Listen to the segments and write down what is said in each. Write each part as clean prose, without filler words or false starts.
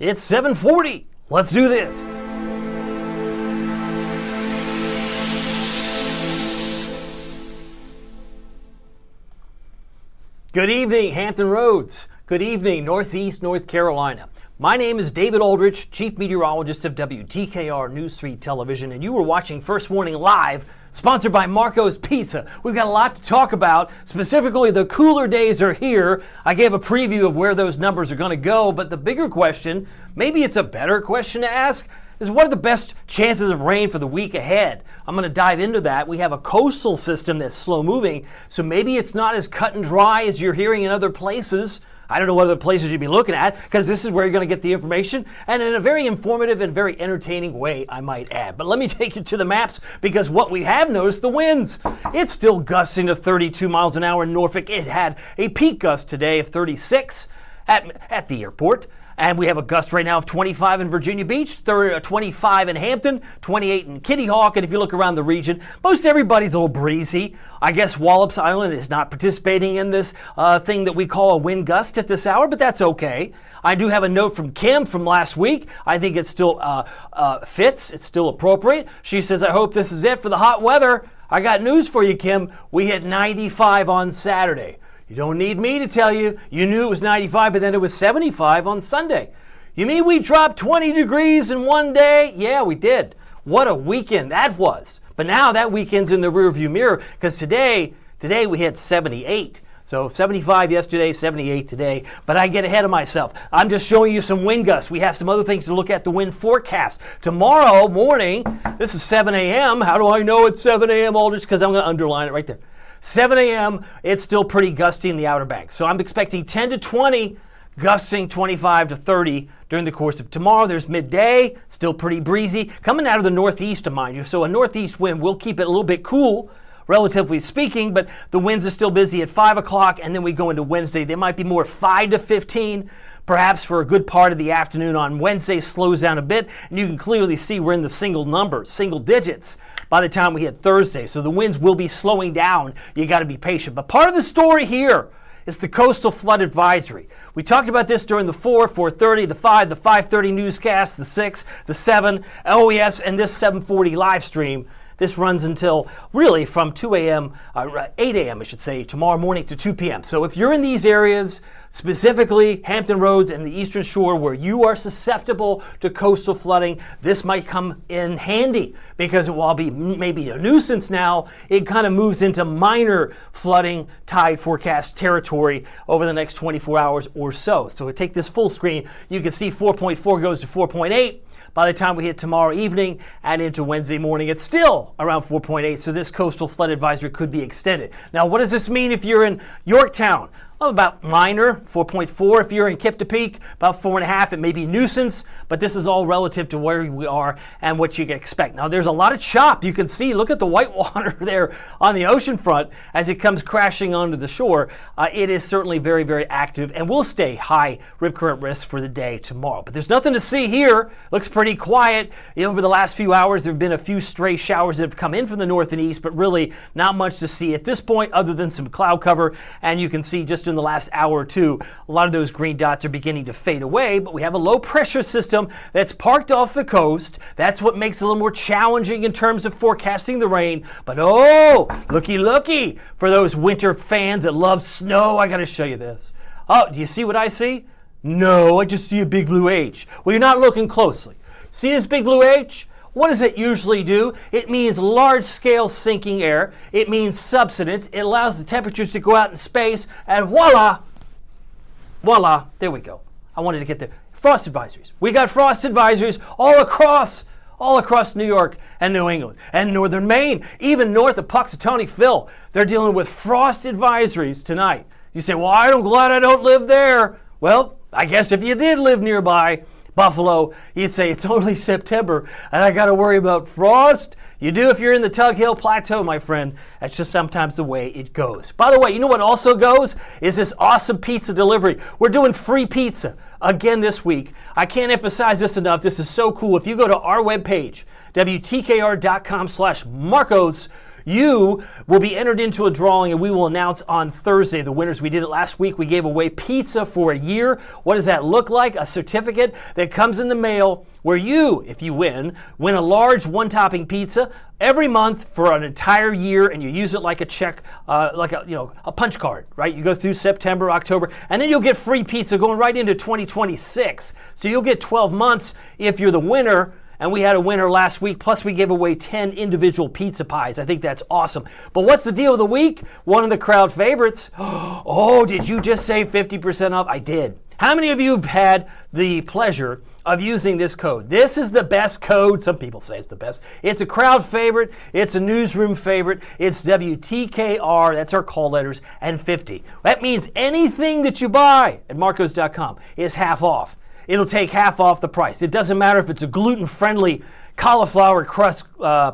It's 7:40. Let's do this. Good evening, Hampton Roads. Good evening, Northeast North Carolina. My name is David Aldrich, Chief Meteorologist of WTKR News 3 Television, and you are watching First Warning Live, sponsored by Marco's Pizza. We've got a lot to talk about. Specifically, the cooler days are here. I gave a preview of where those numbers are going to go, but the bigger question, maybe it's a better question to ask, is what are the best chances of rain for the week ahead? I'm going to dive into that. We have a coastal system that's slow moving, so maybe it's not as cut and dry as you're hearing in other places. I don't know what other places you'd be looking at, because this is where you're going to get the information, and in a very informative and very entertaining way, I might add. But let me take you to the maps, because what we have noticed, the winds. It's still gusting to 32 miles an hour in Norfolk. It had a peak gust today of 36 at the airport. And we have a gust right now of 25 in Virginia Beach, 25 in Hampton, 28 in Kitty Hawk. And if you look around the region, most everybody's a little breezy. I guess Wallops Island is not participating in this thing that we call a wind gust at this hour, but that's okay. I do have a note from Kim from last week. I think it still fits. It's still appropriate. She says, I hope this is it for the hot weather. I got news for you, Kim. We hit 95 on Saturday. You don't need me to tell you. You knew it was 95, but then it was 75 on Sunday. You mean we dropped 20 degrees in one day? Yeah, we did. What a weekend that was. But now that weekend's in the rearview mirror, because today we hit 78. So 75 yesterday, 78 today. But I get ahead of myself. I'm just showing you some wind gusts. We have some other things to look at the wind forecast. Tomorrow morning, this is 7 a.m. How do I know it's 7 a.m., Aldrich? Because I'm going to underline it right there. 7 a.m., it's still pretty gusty in the Outer Banks. So I'm expecting 10 to 20, gusting 25 to 30 during the course of tomorrow. There's midday, still pretty breezy, coming out of the northeast, to mind you. So a northeast wind will keep it a little bit cool, relatively speaking, but the winds are still busy at 5 o'clock, and then we go into Wednesday. They might be more 5 to 15, perhaps for a good part of the afternoon on Wednesday, slows down a bit, and you can clearly see we're in the single numbers, single digits, by the time we hit Thursday. So the winds will be slowing down. You got to be patient. But part of the story here is the coastal flood advisory. We talked about this during the 4, 4:30, the 5, the 5:30 newscast, the 6, the 7, OES, and this 7:40 live stream. This runs until really from 2 a.m., 8 a.m. I should say, tomorrow morning to 2 p.m. So if you're in these areas, specifically Hampton Roads and the Eastern Shore, where you are susceptible to coastal flooding, this might come in handy, because while be maybe a nuisance now, it kind of moves into minor flooding tide forecast territory over the next 24 hours or so. So we take this full screen, you can see 4.4 goes to 4.8. By the time we hit tomorrow evening and into Wednesday morning, it's still around 4.8, so this coastal flood advisory could be extended. Now, what does this mean if you're in Yorktown? Well, about minor, 4.4. If you're in Kipta-Peak, about 4.5. It may be nuisance, but this is all relative to where we are and what you can expect. Now, there's a lot of chop. You can see, look at the white water there on the ocean front as it comes crashing onto the shore. It is certainly very, very active, and will stay high rip current risk for the day tomorrow. But there's nothing to see here. Looks pretty quiet. Over the last few hours, there have been a few stray showers that have come in from the north and east, but really not much to see at this point other than some cloud cover. And you can see just in the last hour or two, a lot of those green dots are beginning to fade away, but we have a low pressure system that's parked off the coast. That's what makes it a little more challenging in terms of forecasting the rain. But oh, looky for those winter fans that love snow. I got to show you this. Oh, do you see what I see? No, I just see a big blue H. Well, you're not looking closely. See this big blue H? What does it usually do? It means large-scale sinking air. It means subsidence. It allows the temperatures to go out in space, and voila, there we go. I wanted to get the frost advisories. We got frost advisories all across New York and New England and northern Maine, even north of Puxatawny Phil. They're dealing with frost advisories tonight. You say, well, I'm glad I don't live there. Well, I guess if you did live nearby Buffalo, you'd say it's only September and I got to worry about frost. You do if you're in the Tug Hill Plateau, my friend. That's just sometimes the way it goes. By the way, you know what also goes? Is this awesome pizza delivery. We're doing free pizza again this week. I can't emphasize this enough. This is so cool. If you go to our webpage, WTKR.com/Marcos, you will be entered into a drawing, and we will announce on Thursday the winners. We did it last week. We gave away pizza for a year. What does that look like? A certificate that comes in the mail where you, if you win a large one-topping pizza every month for an entire year, and you use it like a check, like a punch card, right? You go through September, October, and then you'll get free pizza going right into 2026. So you'll get 12 months if you're the winner. And we had a winner last week, plus we gave away 10 individual pizza pies. I think that's awesome. But what's the deal of the week? One of the crowd favorites. Oh, did you just say 50% off? I did. How many of you have had the pleasure of using this code? This is the best code. Some people say it's the best. It's a crowd favorite. It's a newsroom favorite. It's WTKR. That's our call letters, and 50. That means anything that you buy at marcos.com is half off. It'll take half off the price. It doesn't matter if it's a gluten-friendly cauliflower crust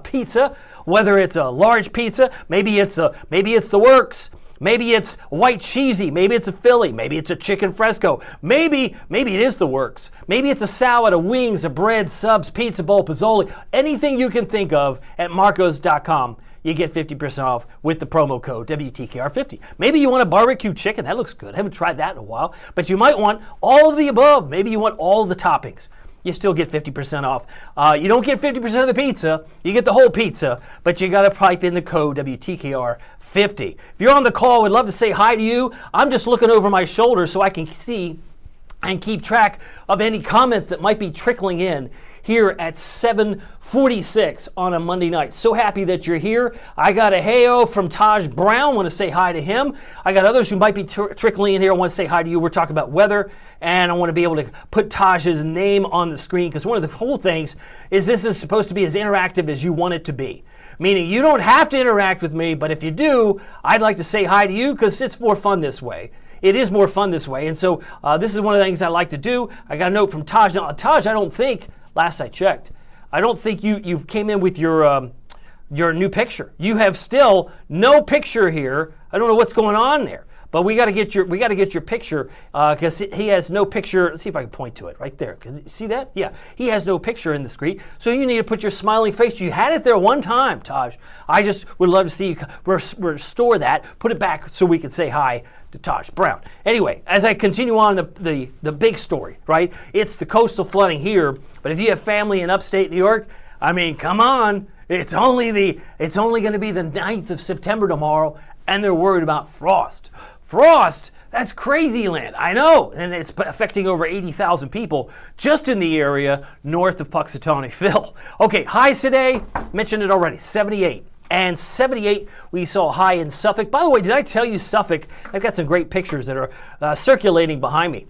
pizza, whether it's a large pizza, maybe it's the works, maybe it's white cheesy, maybe it's a Philly, maybe it's a chicken fresco, maybe it is the works, maybe it's a salad, a wings, a bread, subs, pizza bowl, pozole, anything you can think of at marcos.com. You get 50% off with the promo code WTKR50. Maybe you want a barbecue chicken. That looks good. I haven't tried that in a while. But you might want all of the above. Maybe you want all the toppings. You still get 50% off. You don't get 50% of the pizza. You get the whole pizza. But you got to pipe in the code WTKR50. If you're on the call, we'd love to say hi to you. I'm just looking over my shoulder so I can see and keep track of any comments that might be trickling in here at 7:46 on a Monday night. So happy that you're here. I got a heyo from Taj Brown. Want to say hi to him. I got others who might be trickling in here. I want to say hi to you. We're talking about weather, and I want to be able to put Taj's name on the screen, because one of the cool things is this is supposed to be as interactive as you want it to be. Meaning you don't have to interact with me, but if you do, I'd like to say hi to you because it's more fun this way. It is more fun this way. And so this is one of the things I like to do. I got a note from Taj. Now, Taj, I don't think, last I checked, I don't think you came in with your new picture. You have still no picture here. I don't know what's going on there, but we got to get your picture because he has no picture. Let's see if I can point to it right there. Can you see that? Yeah, he has no picture in the screen. So you need to put your smiling face. You had it there one time, Taj. I just would love to see you restore that, put it back so we can say hi to Taj Brown. Anyway, as I continue on the big story, right? It's the coastal flooding here, but if you have family in upstate New York, I mean, come on. It's only going to be the 9th of September tomorrow, and they're worried about frost. Frost? That's crazy land. I know, and it's affecting over 80,000 people just in the area north of Puxatawny Phil. Okay, highs today, mentioned it already, 78. And 78, we saw a high in Suffolk. By the way, did I tell you Suffolk? I've got some great pictures that are circulating behind me.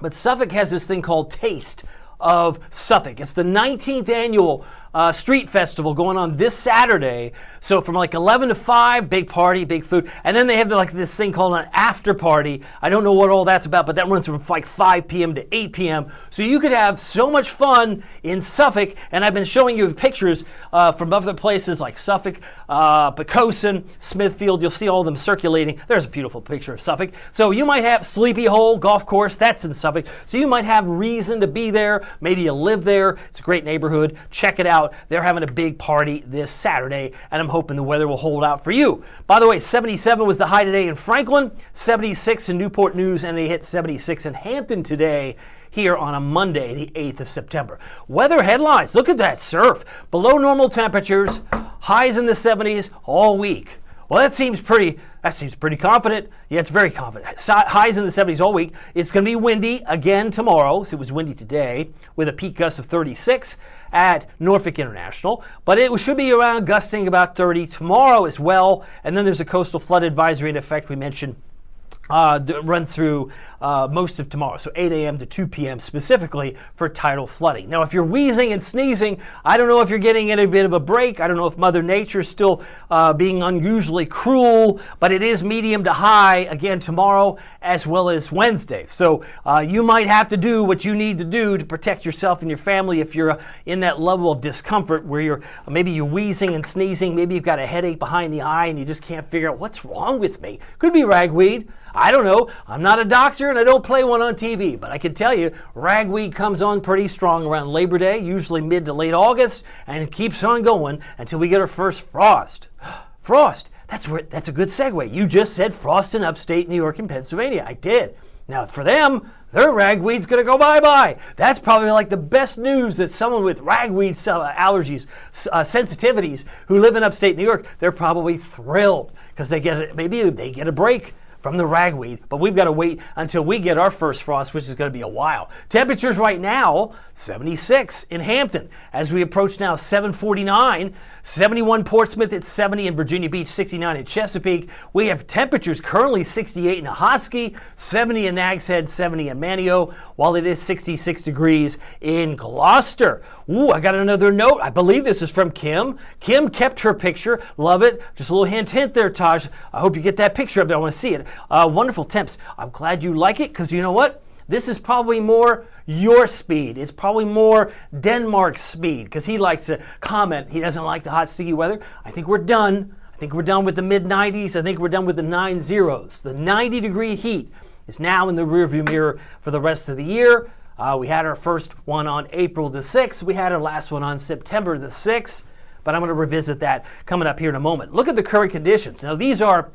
But Suffolk has this thing called Taste of Suffolk. It's the 19th annual street festival going on this Saturday. So from like 11 to 5, big party, big food. And then they have like this thing called an after party. I don't know what all that's about, but that runs from like 5 p.m. to 8 p.m. So you could have so much fun in Suffolk. And I've been showing you pictures from other places like Suffolk, Poquoson, Smithfield. You'll see all of them circulating. There's a beautiful picture of Suffolk. So you might have Sleepy Hole Golf Course. That's in Suffolk. So you might have reason to be there. Maybe you live there. It's a great neighborhood. Check it out. They're having a big party this Saturday, and I'm hoping the weather will hold out for you. By the way, 77 was the high today in Franklin, 76 in Newport News, and they hit 76 in Hampton today here on a Monday, the 8th of September. Weather headlines. Look at that surf. Below normal temperatures, highs in the 70s all week. Well, that seems pretty confident. Yeah, it's very confident. Highs in the 70s all week. It's going to be windy again tomorrow. So it was windy today with a peak gust of 36 at Norfolk International. But it should be around gusting about 30 tomorrow as well. And then there's a coastal flood advisory in effect we mentioned run through most of tomorrow, so 8 a.m. to 2 p.m. specifically for tidal flooding. Now, if you're wheezing and sneezing, I don't know if you're getting any bit of a break. I don't know if Mother Nature is still being unusually cruel, but it is medium to high again tomorrow as well as Wednesday. So you might have to do what you need to do to protect yourself and your family if you're in that level of discomfort where maybe you're wheezing and sneezing, maybe you've got a headache behind the eye and you just can't figure out what's wrong with me. Could be ragweed. I don't know. I'm not a doctor and I don't play one on TV, but I can tell you ragweed comes on pretty strong around Labor Day, usually mid to late August, and it keeps on going until we get our first frost. Frost. That's a good segue. You just said frost in upstate New York and Pennsylvania. I did. Now, for them, their ragweed's going to go bye-bye. That's probably like the best news that someone with ragweed allergies, sensitivities, who live in upstate New York, they're probably thrilled because maybe they get a break from the ragweed, but we've got to wait until we get our first frost, which is going to be a while. Temperatures right now, 76 in Hampton. As we approach now 7:49, 71 Portsmouth at 70 in Virginia Beach, 69 in Chesapeake. We have temperatures currently 68 in Ahoskie, 70 in Nags Head, 70 in Manio, while it is 66 degrees in Gloucester. Ooh, I got another note. I believe this is from Kim. Kim kept her picture. Love it. Just a little hint there, Taj. I hope you get that picture up there. I want to see it. Wonderful temps. I'm glad you like it because you know what? This is probably more your speed. It's probably more Denmark's speed because he likes to comment. He doesn't like the hot, sticky weather. I think we're done. I think we're done with the mid-90s. I think we're done with the 90s. The 90-degree heat is now in the rearview mirror for the rest of the year. We had our first one on April the 6th. We had our last one on September the 6th. But I'm going to revisit that coming up here in a moment. Look at the current conditions. Now, these are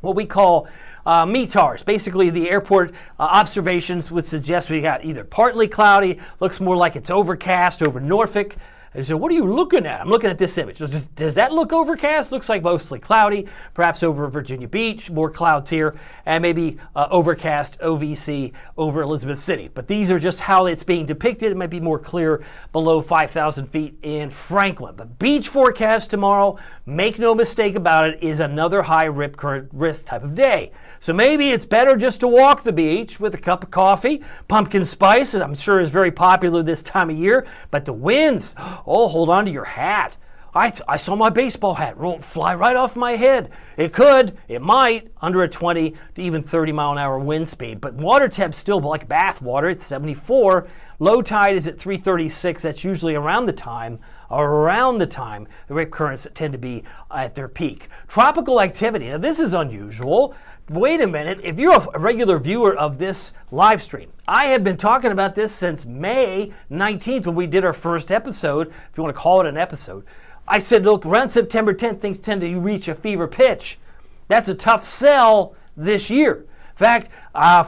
what we call METARs. Basically, the airport observations would suggest we got either partly cloudy, looks more like it's overcast over Norfolk. And so what are you looking at? I'm looking at this image. Does that look overcast? Looks like mostly cloudy, perhaps over Virginia Beach, more clouds here, and maybe overcast OVC over Elizabeth City. But these are just how it's being depicted. It might be more clear below 5,000 feet in Franklin. But beach forecast tomorrow, make no mistake about it, is another high rip current risk type of day. So maybe it's better just to walk the beach with a cup of coffee. Pumpkin spice, I'm sure, is very popular this time of year. But the winds, oh, hold on to your hat. I saw my baseball hat fly right off my head. It could, it might, under a 20 to even 30 mile an hour wind speed. But water temp's still like bath water. It's 74. Low tide is at 3:36. That's usually around the time the rip currents tend to be at their peak. Tropical activity. Now, this is unusual. Wait a minute. If you're a regular viewer of this live stream, I have been talking about this since May 19th when we did our first episode, if you want to call it an episode. I said, look, around September 10th, things tend to reach a fever pitch. That's a tough sell this year. In fact,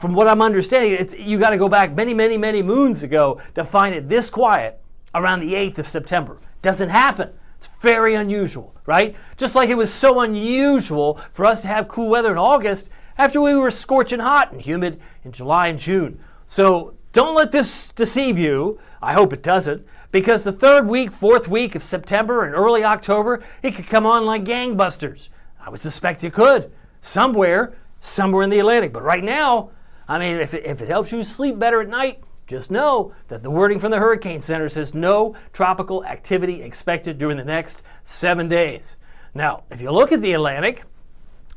from what I'm understanding, you got to go back many, many, many moons ago to find it this quiet around the 8th of September. Doesn't happen. It's very unusual, right? Just like it was so unusual for us to have cool weather in August after we were scorching hot and humid in July and June. So don't let this deceive you. I hope it doesn't. Because the third week, fourth week of September and early October, it could come on like gangbusters. I would suspect it could. Somewhere in the Atlantic. But right now, I mean, if it helps you sleep better at night, just know that the wording from the Hurricane Center says no tropical activity expected during the next 7 days. Now, if you look at the Atlantic,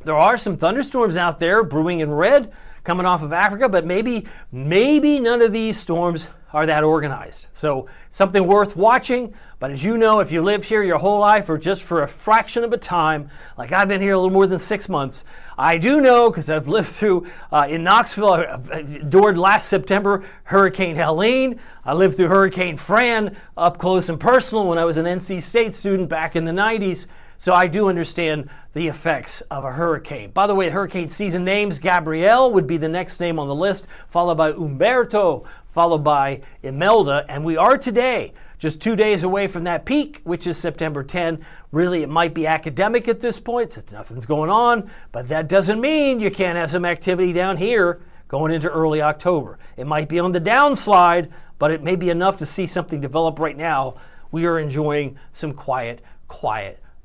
there are some thunderstorms out there brewing in red coming off of Africa, but maybe none of these storms are that organized. So something worth watching. But as you know, if you lived here your whole life or just for a fraction of a time, like I've been here a little more than 6 months, I do know because I've lived through in Knoxville, I endured last September Hurricane Helene. I lived through Hurricane Fran up close and personal when I was an NC State student back in the 90s. So I do understand the effects of a hurricane. By the way, hurricane season names, Gabrielle would be the next name on the list, followed by Umberto, followed by Imelda. And we are today just 2 days away from that peak, which is September 10. Really, it might be academic at this point since nothing's going on, but that doesn't mean you can't have some activity down here going into early October. It might be on the downslide, but it may be enough to see something develop right now. We are enjoying some quiet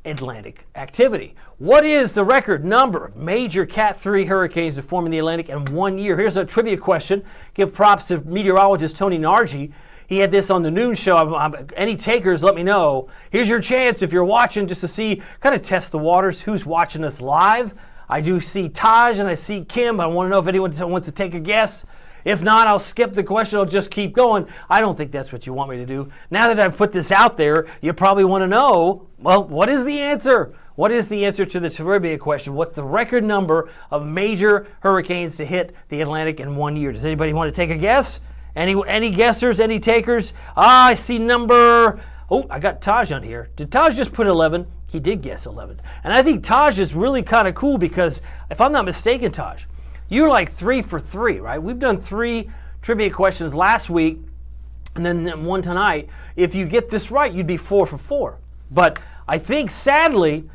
Atlantic activity. What is the record number of major Cat 3 hurricanes to form in the Atlantic in 1 year? Here's a trivia question. Give props to meteorologist Tony Nargi. He had this on the noon show. Any takers, let me know. Here's your chance if you're watching just to see, kind of test the waters, who's watching us live. I do see Taj and I see Kim. I want to know if anyone wants to take a guess. If not, I'll skip the question. I'll just keep going. I don't think that's what you want me to do. Now that I've put this out there, you probably want to know, well, what is the answer? What is the answer to the trivia question? What's the record number of major hurricanes to hit the Atlantic in 1 year? Does anybody want to take a guess? Any guessers? Any takers? I see number... Oh, I got Taj on here. Did Taj just put 11? He did guess 11. And I think Taj is really kind of cool because, if I'm not mistaken, Taj, you're like 3 for 3, right? We've done 3 trivia questions last week and then one tonight. If you get this right, you'd be 4 for 4. But I think, sadly,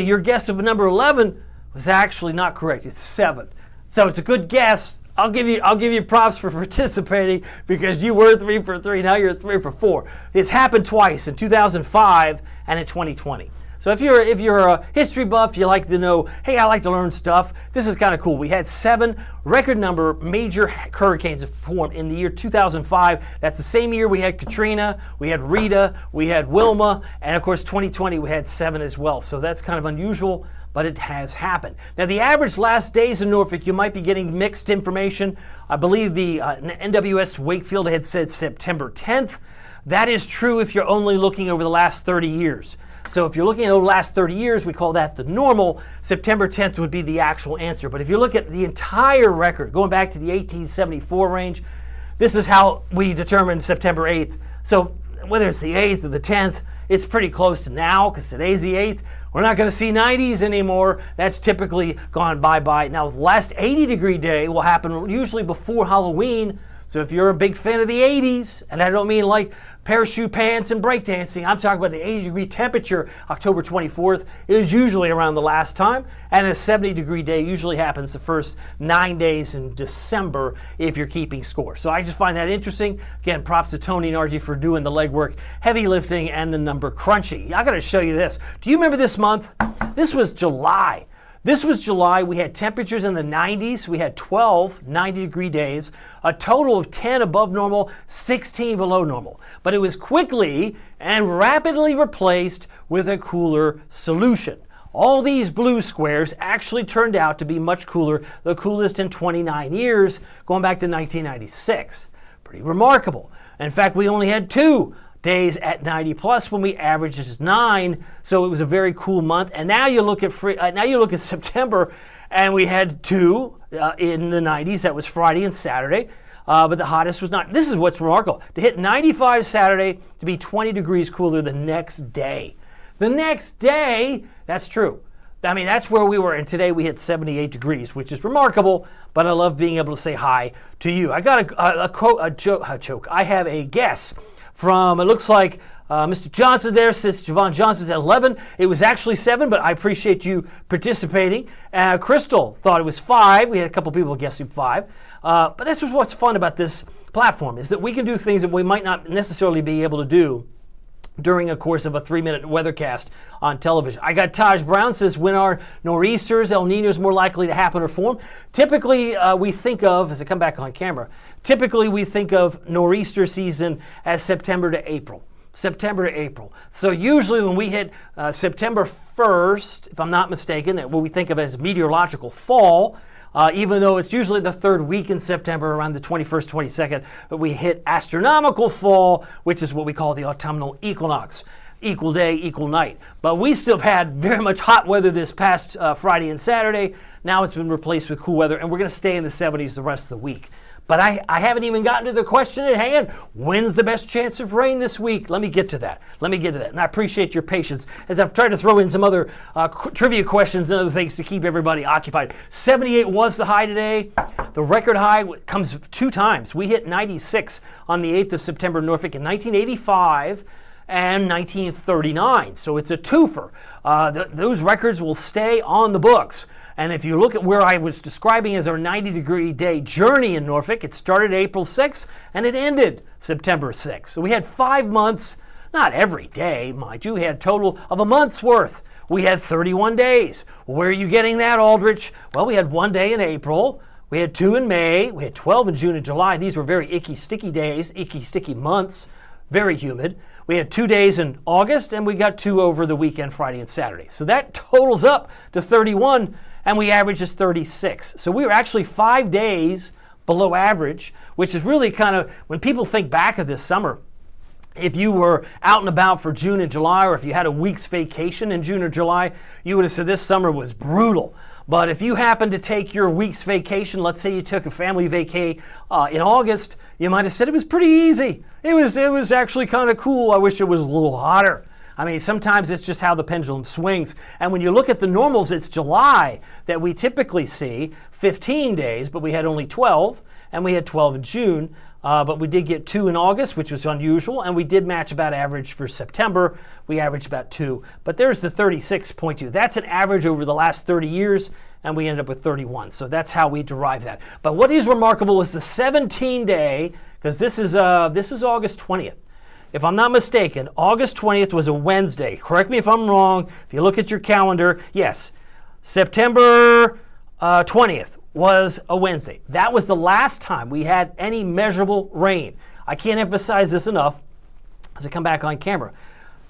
your guess of number 11 was actually not correct. It's 7. So it's a good guess. I'll give you props for participating because you were 3 for 3. Now you're 3 for 4. It's happened twice, in 2005 and in 2020. So if you're a history buff, you like to know, hey, I like to learn stuff, this is kind of cool. We had 7 record number major hurricanes formed in the year 2005. That's the same year we had Katrina, we had Rita, we had Wilma, and of course 2020 we had 7 as well. So that's kind of unusual, but it has happened. Now, the average last days in Norfolk, you might be getting mixed information. I believe the NWS Wakefield had said September 10th. That is true if you're only looking over the last 30 years. So if you're looking at the last 30 years, we call that the normal. September 10th would be the actual answer. But if you look at the entire record, going back to the 1874 range, this is how we determine September 8th. So whether it's the 8th or the 10th, it's pretty close to now because today's the 8th. We're not going to see 90s anymore. That's typically gone bye-bye. Now, the last 80-degree day will happen usually before Halloween. So if you're a big fan of the 80s, and I don't mean like parachute pants and breakdancing, I'm talking about the 80-degree temperature, October 24th is usually around the last time, and a 70-degree day usually happens the first 9 days in December if you're keeping score. So I just find that interesting. Again, props to Tony and RG for doing the legwork, heavy lifting, and the number crunchy. I got to show you this. Do you remember this month? This was July. We had temperatures in the 90s. We had 12 90-degree days, a total of 10 above normal, 16 below normal. But it was quickly and rapidly replaced with a cooler solution. All these blue squares actually turned out to be much cooler, the coolest in 29 years, going back to 1996. Pretty remarkable. In fact, we only had 2 days at 90 plus when we averaged just 9, so it was a very cool month. And now you look at September, and we had 2 in the 90s. That was Friday and Saturday, but the hottest was not. This is what's remarkable: to hit 95 Saturday, to be 20 degrees cooler the next day. The next day, that's true. I mean, that's where we were, and today we hit 78 degrees, which is remarkable. But I love being able to say hi to you. I got a joke. I have a guess from, it looks like Mr. Johnson there says Javon Johnson's at 11. It was actually 7, but I appreciate you participating. Crystal thought it was 5. We had a couple people guessing 5. But this is what's fun about this platform, is that we can do things that we might not necessarily be able to do during a course of a 3-minute weathercast on television. I got Taj Brown says, when are nor'easters, El Niños more likely to happen or form? Typically, we think of, as I come back on camera, we think of nor'easter season as September to April. So usually when we hit September 1st, if I'm not mistaken, that what we think of as meteorological fall, even though it's usually the 3rd week in September, around the 21st, 22nd, but we hit astronomical fall, which is what we call the autumnal equinox. Equal day, equal night. But we still have had very much hot weather this past Friday and Saturday. Now it's been replaced with cool weather, and we're going to stay in the 70s the rest of the week. But I haven't even gotten to the question at hand. When's the best chance of rain this week? Let me get to that. And I appreciate your patience as I've tried to throw in some other trivia questions and other things to keep everybody occupied. 78 was the high today. The record high comes 2 times. We hit 96 on the 8th of September in Norfolk in 1985 and 1939. So it's a twofer. Those records will stay on the books. And if you look at where I was describing as our 90-degree day journey in Norfolk, it started April 6th and it ended September 6th. So we had 5 months, not every day, mind you, we had a total of a month's worth. We had 31 days. Where are you getting that, Aldrich? Well, we had 1 day in April, we had 2 in May, we had 12 in June and July. These were very icky, sticky days, icky, sticky months, very humid. We had 2 days in August, and we got 2 over the weekend, Friday and Saturday. So that totals up to 31. And we averaged just 36. So we were actually 5 days below average, which is really kind of, when people think back of this summer, if you were out and about for June and July, or if you had a week's vacation in June or July, you would have said this summer was brutal. But if you happened to take your week's vacation, let's say you took a family vacay in August, you might have said it was pretty easy. It was actually kind of cool. I wish it was a little hotter. I mean, sometimes it's just how the pendulum swings. And when you look at the normals, it's July that we typically see 15 days, but we had only 12, and we had 12 in June. But we did get 2 in August, which was unusual, and we did match about average for September. We averaged about 2. But there's the 36.2. That's an average over the last 30 years, and we ended up with 31. So that's how we derive that. But what is remarkable is the 17-day, because this is August 20th. If I'm not mistaken, August 20th was a Wednesday. Correct me if I'm wrong. If you look at your calendar, yes, September 20th was a Wednesday. That was the last time we had any measurable rain. I can't emphasize this enough as I come back on camera.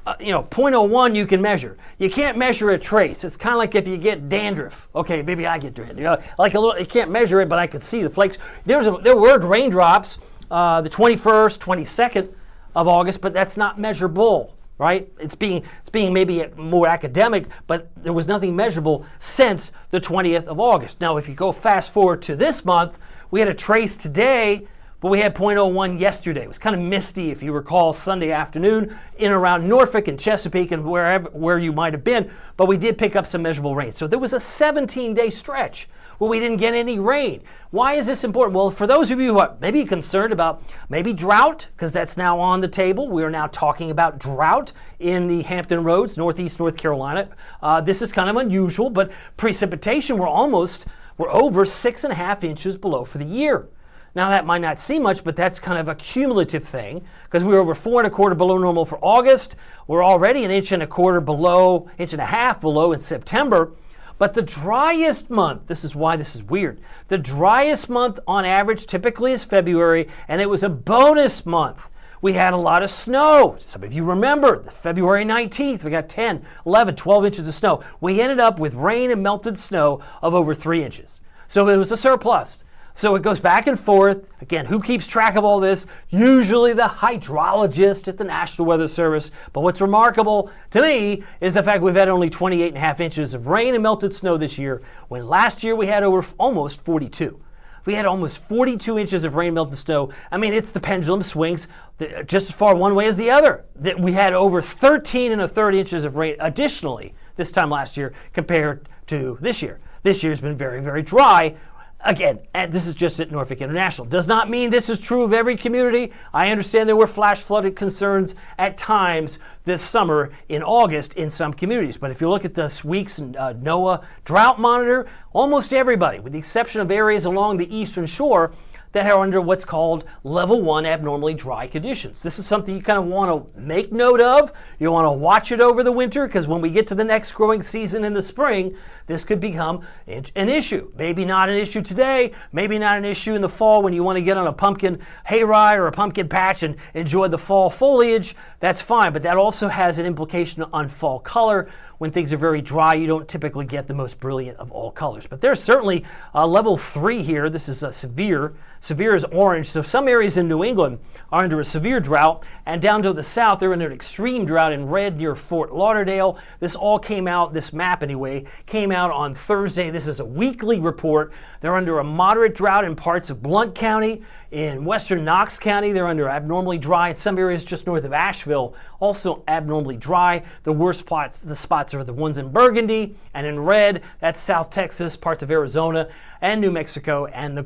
0.01 you can measure. You can't measure a trace. It's kind of like if you get dandruff. Okay, maybe I get dandruff. Like a little, you can't measure it, but I could see the flakes. There were raindrops the 21st, 22nd of August, but that's not measurable, right? It's being maybe more academic, but there was nothing measurable since the 20th of August. Now, if you go fast forward to this month, we had a trace today, but we had 0.01 yesterday. It was kind of misty, if you recall, Sunday afternoon in around Norfolk and Chesapeake and where you might have been, but we did pick up some measurable rain. So there was a 17-day stretch where we didn't get any rain. Why is this important? Well, for those of you who are maybe concerned about maybe drought, because that's now on the table. We are now talking about drought in the Hampton Roads, Northeast North Carolina. This is kind of unusual, but precipitation, we're over 6.5 inches below for the year. Now that might not seem much, but that's kind of a cumulative thing because we were over 4.25 below normal for August. We're already 1.25 inch and a half below in September. But the driest month, this is why this is weird, the driest month on average typically is February, and it was a bonus month. We had a lot of snow. Some of you remember, February 19th, we got 10, 11, 12 inches of snow. We ended up with rain and melted snow of over 3 inches. So it was a surplus. So it goes back and forth. Again, who keeps track of all this? Usually the hydrologist at the National Weather Service. But what's remarkable to me is the fact we've had only 28.5 inches of rain and melted snow this year, when last year we had over almost 42. We had almost 42 inches of rain, melted snow. I mean, it's the pendulum swings just as far one way as the other. That we had over 13.25 inches of rain additionally this time last year compared to this year. This year's been very, very dry. Again, and this is just at Norfolk International. Does not mean this is true of every community. I understand there were flash flooded concerns at times this summer in August in some communities. But if you look at this week's NOAA drought monitor, almost everybody, with the exception of areas along the eastern shore, that are under what's called level 1 abnormally dry conditions. This is something you kind of want to make note of. You want to watch it over the winter, because when we get to the next growing season in the spring, this could become an issue. Maybe not an issue today, maybe not an issue in the fall when you want to get on a pumpkin hayride or a pumpkin patch and enjoy the fall foliage. That's fine, but that also has an implication on fall color. When things are very dry, you don't typically get the most brilliant of all colors. But there's certainly level 3 here. This is a severe. Severe is orange. So some areas in New England are under a severe drought, and down to the south, they're under an extreme drought in red near Fort Lauderdale. This all came out, this map anyway, came out on Thursday. This is a weekly report. They're under a moderate drought in parts of Blount County. In western Knox County, they're under abnormally dry. In some areas just north of Asheville, also abnormally dry. The worst spots are the ones in Burgundy, and in red, that's South Texas, parts of Arizona, and New Mexico, and the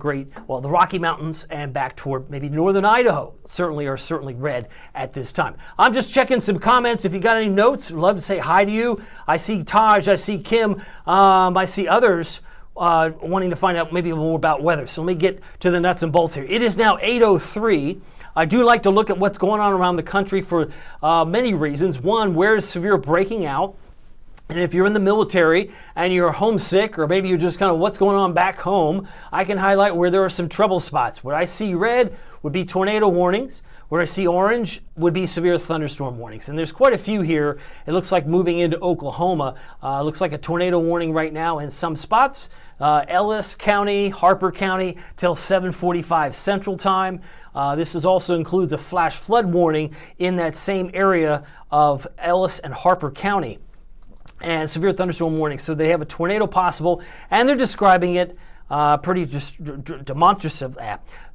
Rocky Mountains, and back toward maybe northern Idaho are certainly red at this time. I'm just checking some comments. If you got any notes, I'd love to say hi to you. I see Taj, I see Kim, I see others wanting to find out maybe more about weather. So let me get to the nuts and bolts here. It is now 8:03. I do like to look at what's going on around the country for many reasons. One, where is severe breaking out? And if you're in the military and you're homesick, or maybe you're just kind of what's going on back home, I can highlight where there are some trouble spots. Where I see red would be tornado warnings. Where I see orange would be severe thunderstorm warnings. And there's quite a few here. It looks like moving into Oklahoma. Looks like a tornado warning right now in some spots. Ellis County, Harper County, till 7:45 Central Time. This also includes a flash flood warning in that same area of Ellis and Harper County. And severe thunderstorm warning. So they have a tornado possible, and they're describing it pretty demonstrative,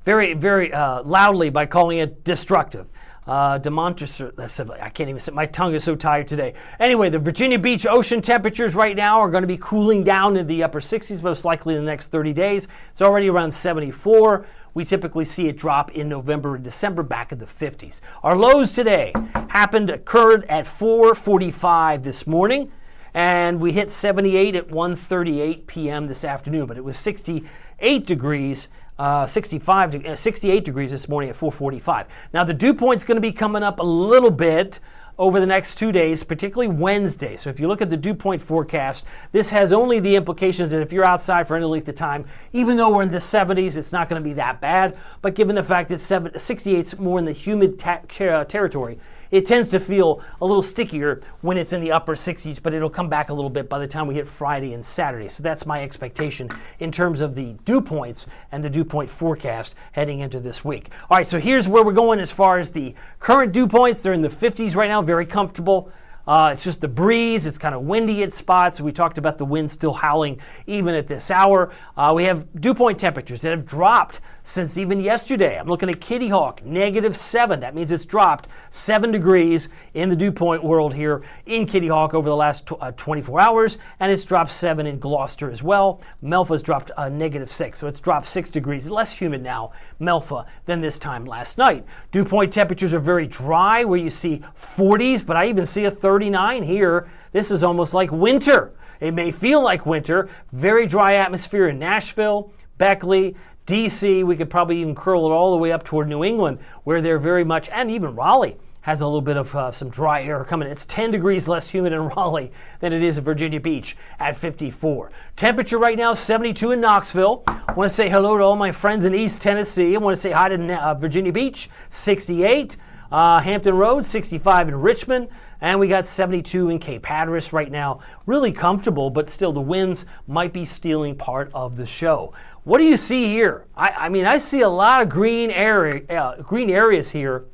very, very loudly by calling it destructive. demonstratively. I can't even say, my tongue is so tired today. Anyway, the Virginia Beach ocean temperatures right now are going to be cooling down in the upper 60s, most likely in the next 30 days. It's already around 74. We typically see it drop in November and December back in the 50s. Our lows today occurred at 4:45 this morning, and we hit 78 at 1:38 p.m. this afternoon, but it was 68 degrees 68 degrees this morning at 4:45. Now the dew point's going to be coming up a little bit over the next 2 days, particularly Wednesday. So if you look at the dew point forecast, this has only the implications that if you're outside for any length of time, even though we're in the 70s, it's not going to be that bad. But given the fact that 68 is more in the humid territory, it tends to feel a little stickier when it's in the upper 60s, but it'll come back a little bit by the time we hit Friday and Saturday. So that's my expectation in terms of the dew points and the dew point forecast heading into this week. All right, so here's where we're going as far as the current dew points. They're in the 50s right now, very comfortable. It's just the breeze. It's kind of windy at spots. We talked about the wind still howling even at this hour. We have dew point temperatures that have dropped since even yesterday. I'm looking at Kitty Hawk, -7. That means it's dropped 7 degrees in the dew point world here in Kitty Hawk over the last 24 hours, and it's dropped 7 in Gloucester as well. Melfa's dropped -6, so it's dropped 6 degrees. Less humid now, Melfa, than this time last night. Dew point temperatures are very dry, where you see 40s, but I even see a 39 here. This is almost like winter. It may feel like winter. Very dry atmosphere in Nashville, Beckley, DC. We could probably even curl it all the way up toward New England, where they're very much, and even Raleigh has a little bit of some dry air coming. It's 10 degrees less humid in Raleigh than it is at Virginia Beach at 54. Temperature right now, 72 in Knoxville. I want to say hello to all my friends in East Tennessee. I want to say hi to Virginia Beach, 68. Hampton Roads, 65 in Richmond. And we got 72 in Cape Hatteras right now. Really comfortable, but still the winds might be stealing part of the show. What do you see here? I mean, I see a lot of green areas here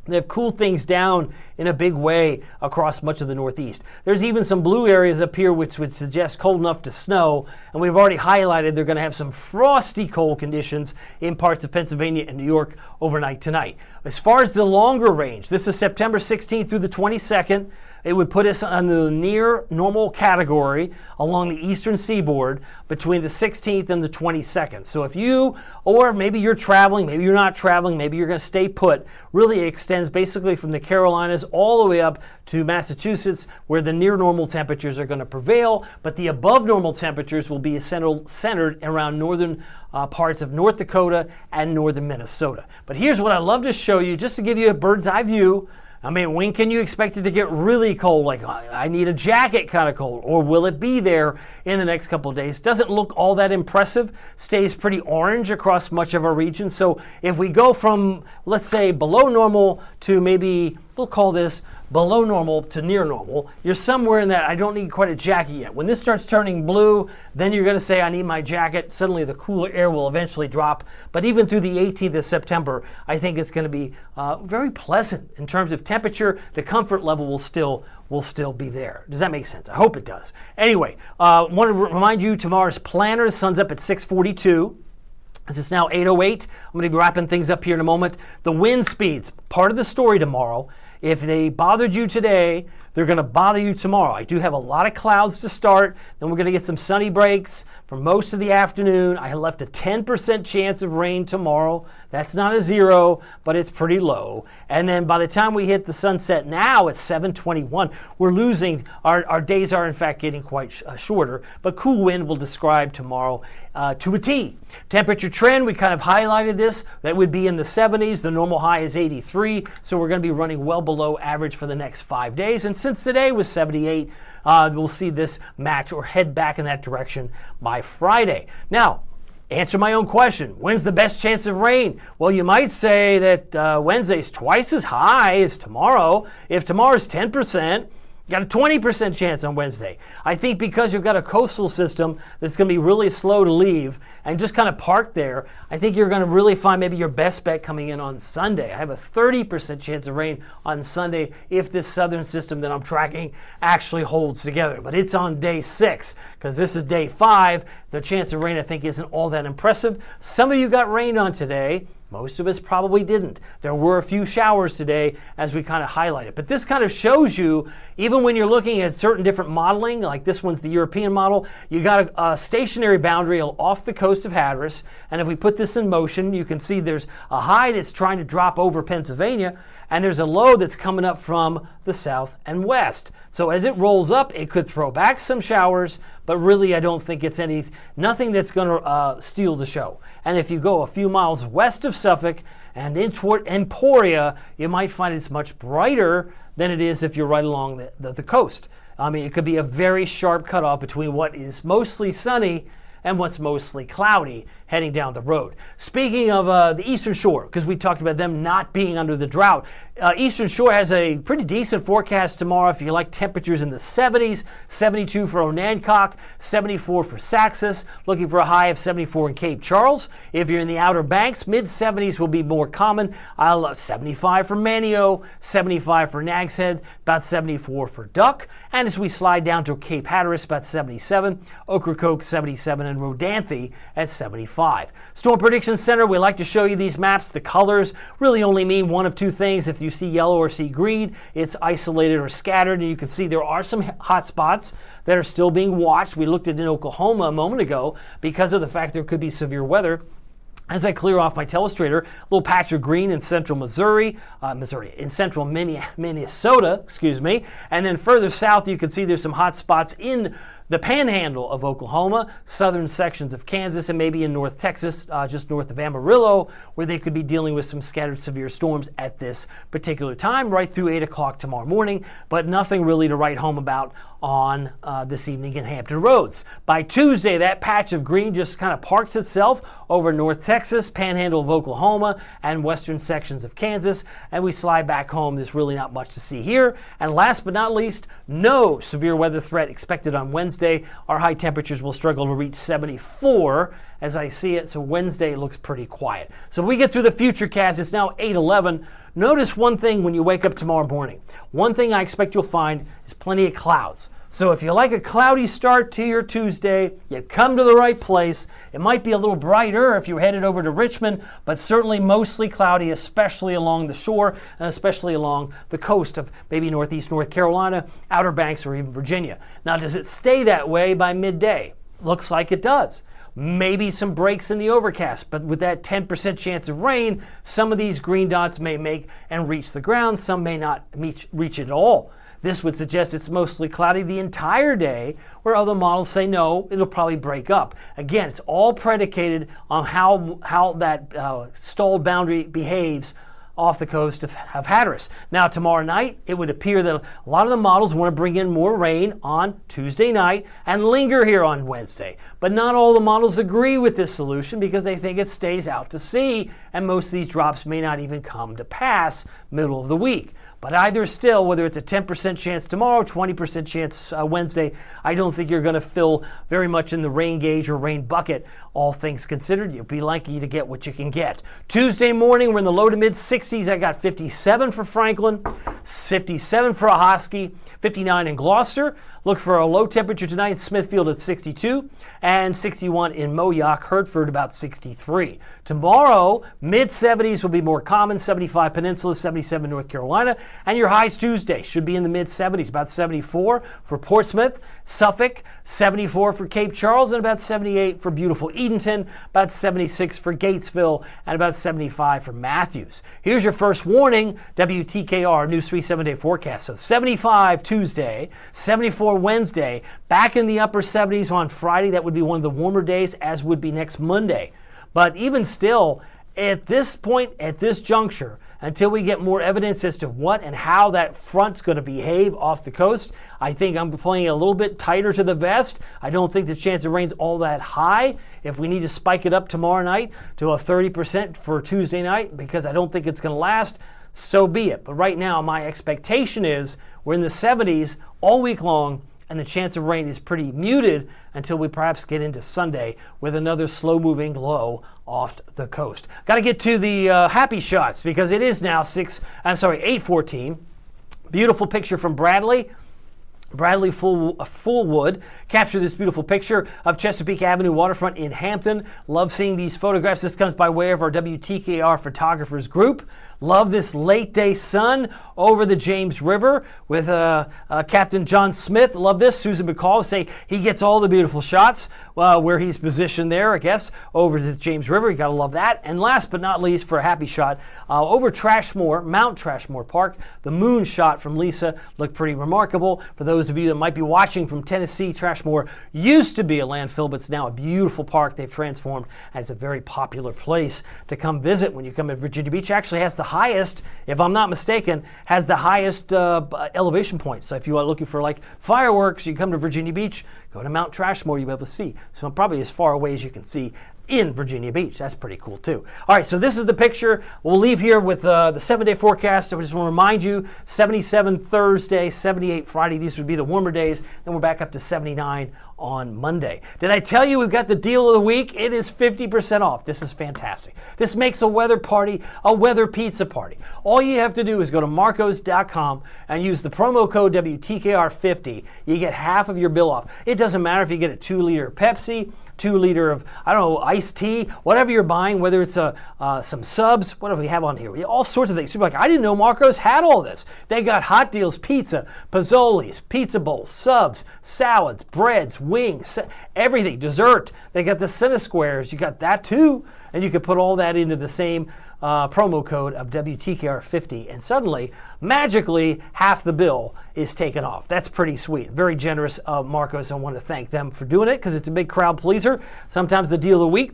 that have cooled things down in a big way across much of the Northeast. There's even some blue areas up here which would suggest cold enough to snow, and we've already highlighted they're going to have some frosty cold conditions in parts of Pennsylvania and New York overnight tonight. As far as the longer range, this is September 16th through the 22nd. It would put us on the near normal category along the eastern seaboard between the 16th and the 22nd. So if you, or maybe you're traveling, maybe you're not traveling, maybe you're going to stay put, really it extends basically from the Carolinas all the way up to Massachusetts, where the near normal temperatures are going to prevail, but the above normal temperatures will be centered around northern parts of North Dakota and northern Minnesota. But here's what I'd love to show you, just to give you a bird's eye view. I mean, when can you expect it to get really cold? Like, I need a jacket kind of cold. Or will it be there in the next couple of days? Doesn't look all that impressive. Stays pretty orange across much of our region. So if we go from, let's say, below normal to maybe, we'll call this below normal to near normal, you're somewhere in that I don't need quite a jacket yet. When this starts turning blue, then you're going to say I need my jacket. Suddenly the cooler air will eventually drop. But even through the 18th of September, I think it's going to be very pleasant in terms of temperature. The comfort level will still be there. Does that make sense? I hope it does. Anyway, want to remind you tomorrow's planner. The sun's up at 6:42. As it's now 8:08. I'm going to be wrapping things up here in a moment. The wind speeds, part of the story tomorrow. If they bothered you today, they're going to bother you tomorrow. I do have a lot of clouds to start. Then we're going to get some sunny breaks for most of the afternoon. I left a 10% chance of rain tomorrow. That's not a 0, but it's pretty low. And then by the time we hit the sunset now at 7:21, we're losing, our days are in fact getting quite shorter, but cool wind will describe tomorrow to a T. Temperature trend, we kind of highlighted this. That would be in the 70s. The normal high is 83, so we're going to be running well below average for the next 5 days. And since today was 78, we'll see this match or head back in that direction by Friday. Now, answer my own question. When's the best chance of rain? Well, you might say that Wednesday's twice as high as tomorrow. If tomorrow's 10%, you got a 20% chance on Wednesday. I think because you've got a coastal system that's going to be really slow to leave and just kind of park there, I think you're going to really find maybe your best bet coming in on Sunday. I have a 30% chance of rain on Sunday if this southern system that I'm tracking actually holds together. But it's on day 6 because this is day 5. The chance of rain, I think, isn't all that impressive. Some of you got rained on today. Most of us probably didn't. There were a few showers today as we kind of highlighted. But this kind of shows you, even when you're looking at certain different modeling, like this one's the European model, you got a stationary boundary off the coast of Hatteras. And if we put this in motion, you can see there's a high that's trying to drop over Pennsylvania, and there's a low that's coming up from the south and west. So as it rolls up, it could throw back some showers, but really I don't think it's nothing that's going to steal the show. And if you go a few miles west of Suffolk and in toward Emporia, you might find it's much brighter than it is if you're right along the coast. I mean, it could be a very sharp cutoff between what is mostly sunny and what's mostly cloudy heading down the road. Speaking of the Eastern Shore, because we talked about them not being under the drought, Eastern Shore has a pretty decent forecast tomorrow if you like temperatures in the 70s, 72 for Onancock, 74 for Saxus, looking for a high of 74 in Cape Charles. If you're in the Outer Banks, mid-70s will be more common. 75 for Manio, 75 for Nag's Head, about 74 for Duck. And as we slide down to Cape Hatteras, about 77, Ocracoke 77, and Rodanthe at 75. Storm Prediction Center, we like to show you these maps. The colors really only mean one of two things. If you see yellow or see green, it's isolated or scattered, and you can see there are some hot spots that are still being watched. We looked at in Oklahoma a moment ago because of the fact there could be severe weather. As I clear off my telestrator, a little patch of green in central in central Minnesota, and then further south you can see there's some hot spots in the panhandle of Oklahoma, southern sections of Kansas, and maybe in North Texas, just north of Amarillo, where they could be dealing with some scattered severe storms at this particular time, right through 8 o'clock tomorrow morning, but nothing really to write home about on this evening in Hampton Roads. By Tuesday, that patch of green just kind of parks itself over North Texas, panhandle of Oklahoma, and western sections of Kansas, and we slide back home. There's really not much to see here. And last but not least, no severe weather threat expected on Wednesday. Our high temperatures will struggle to reach 74 as I see it, so Wednesday looks pretty quiet. So we get through the futurecast. It's now 8:11. Notice one thing when you wake up tomorrow morning. One thing I expect you'll find is plenty of clouds. So if you like a cloudy start to your Tuesday, you come to the right place. It might be a little brighter if you're headed over to Richmond, but certainly mostly cloudy, especially along the shore and especially along the coast of maybe northeast North Carolina, Outer Banks, or even Virginia. Now, does it stay that way by midday? Looks like it does. Maybe some breaks in the overcast, but with that 10% chance of rain, some of these green dots may make and reach the ground. Some may not reach it at all. This would suggest it's mostly cloudy the entire day, where other models say no, it'll probably break up. Again, it's all predicated on how that stalled boundary behaves off the coast of Hatteras. Now, tomorrow night, it would appear that a lot of the models want to bring in more rain on Tuesday night and linger here on Wednesday. But not all the models agree with this solution because they think it stays out to sea, and most of these drops may not even come to pass middle of the week. But either still, whether it's a 10% chance tomorrow, 20% chance Wednesday, I don't think you're going to fill very much in the rain gauge or rain bucket. All things considered, you'll be likely to get what you can get. Tuesday morning, we're in the low to mid 60s. I got 57 for Franklin, 57 for Ahoskie, 59 in Gloucester. Look for a low temperature tonight in Smithfield at 62 and 61 in Moyock, Hertford about 63. Tomorrow, mid-70s will be more common, 75 Peninsula, 77 North Carolina, and your highs Tuesday should be in the mid-70s, about 74 for Portsmouth, Suffolk, 74 for Cape Charles, and about 78 for beautiful Edenton, about 76 for Gatesville, and about 75 for Matthews. Here's your first warning, WTKR News 3 7-day forecast. So 75 Tuesday, 74 Wednesday, back in the upper 70s on Friday. That would be one of the warmer days, as would be next Monday. But even still, at this point, at this juncture, until we get more evidence as to what and how that front's going to behave off the coast, I think I'm playing a little bit tighter to the vest. I don't think the chance of rain's all that high. If we need to spike it up tomorrow night to a 30% for Tuesday night, because I don't think it's going to last, so be it. But right now, my expectation is we're in the 70s all week long, and the chance of rain is pretty muted until we perhaps get into Sunday with another slow-moving low off the coast. Got to get to the happy shots because it is now 8:14. Beautiful picture from Bradley. Bradley Fullwood captured this beautiful picture of Chesapeake Avenue waterfront in Hampton. Love seeing these photographs. This comes by way of our WTKR photographers group. Love this late day sun over the James River with Captain John Smith. Love this. Susan McCall say he gets all the beautiful shots where he's positioned there, I guess, over the James River. You got to love that. And last but not least, for a happy shot, over Trashmore, Mount Trashmore Park, the moon shot from Lisa looked pretty remarkable. For those of you that might be watching from Tennessee, Trashmore used to be a landfill, but it's now a beautiful park they've transformed, and it's a very popular place to come visit when you come to Virginia Beach. It actually has the highest, if I'm not mistaken, has the highest elevation point. So if you are looking for like fireworks, you come to Virginia Beach, go to Mount Trashmore, you'll be able to see. So probably as far away as you can see in Virginia Beach. That's pretty cool too. All right, so this is the picture. We'll leave here with the 7-day forecast. I just want to remind you, 77 Thursday, 78 Friday. These would be the warmer days. Then we're back up to 79 on Monday. Did I tell you we've got the deal of the week? It is 50% off. This is fantastic. This makes a weather party a weather pizza party. All you have to do is go to marcos.com and use the promo code WTKR50. You get half of your bill off. It doesn't matter if you get a 2-liter Pepsi, 2-liter of, I don't know, iced tea, whatever you're buying, whether it's some subs, whatever we have on here. All sorts of things. You're like, I didn't know Marcos had all this. They got hot deals, pizza, Pizzolis, pizza bowls, subs, salads, breads, wings, everything, dessert. They got the Cinesquares. You got that too. And you can put all that into the same promo code of WTKR50, and suddenly, magically, half the bill is taken off. That's pretty sweet. Very generous of Marcos. I want to thank them for doing it because it's a big crowd pleaser. Sometimes the deal of the week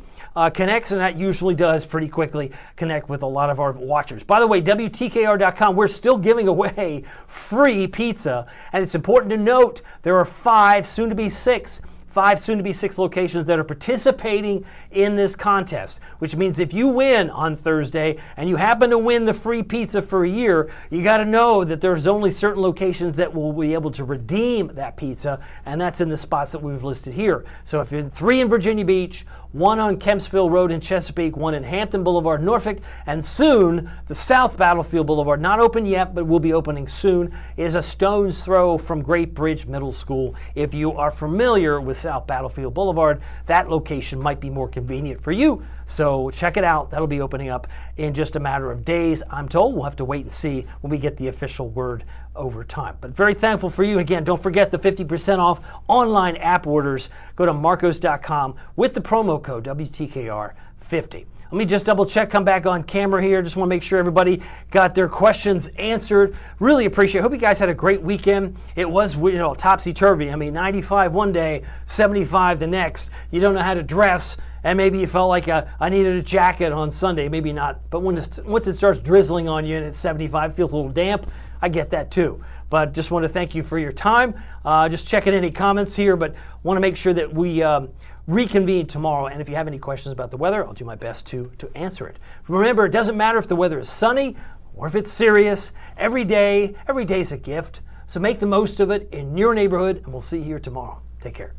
connects, and that usually does pretty quickly connect with a lot of our watchers. By the way, WTKR.com, we're still giving away free pizza, and it's important to note there are 5, soon to be 6, 5 soon-to-be 6 locations that are participating in this contest, which means if you win on Thursday and you happen to win the free pizza for a year, you got to know that there's only certain locations that will be able to redeem that pizza, and that's in the spots that we've listed here. So if you're 3 in Virginia Beach, 1 on Kempsville Road in Chesapeake, 1 in Hampton Boulevard, Norfolk, and soon the South Battlefield Boulevard, not open yet, but will be opening soon, is a stone's throw from Great Bridge Middle School. If you are familiar with South Battlefield Boulevard, that location might be more convenient for you. So check it out. That'll be opening up in just a matter of days, I'm told. We'll have to wait and see when we get the official word over time. But very thankful for you. Again, don't forget the 50% off online app orders. Go to marcos.com with the promo code WTKR50. Let me just double check, come back on camera here. Just want to make sure everybody got their questions answered. Really appreciate it. Hope you guys had a great weekend. It was, topsy-turvy. I mean, 95 one day, 75 the next. You don't know how to dress, and maybe you felt like I needed a jacket on Sunday. Maybe not. But once it starts drizzling on you and it's 75, it feels a little damp. I get that too. But just want to thank you for your time. Just checking any comments here, but want to make sure that we reconvene tomorrow. And if you have any questions about the weather, I'll do my best to answer it. Remember, it doesn't matter if the weather is sunny or if it's serious. Every day is a gift. So make the most of it in your neighborhood, and we'll see you here tomorrow. Take care.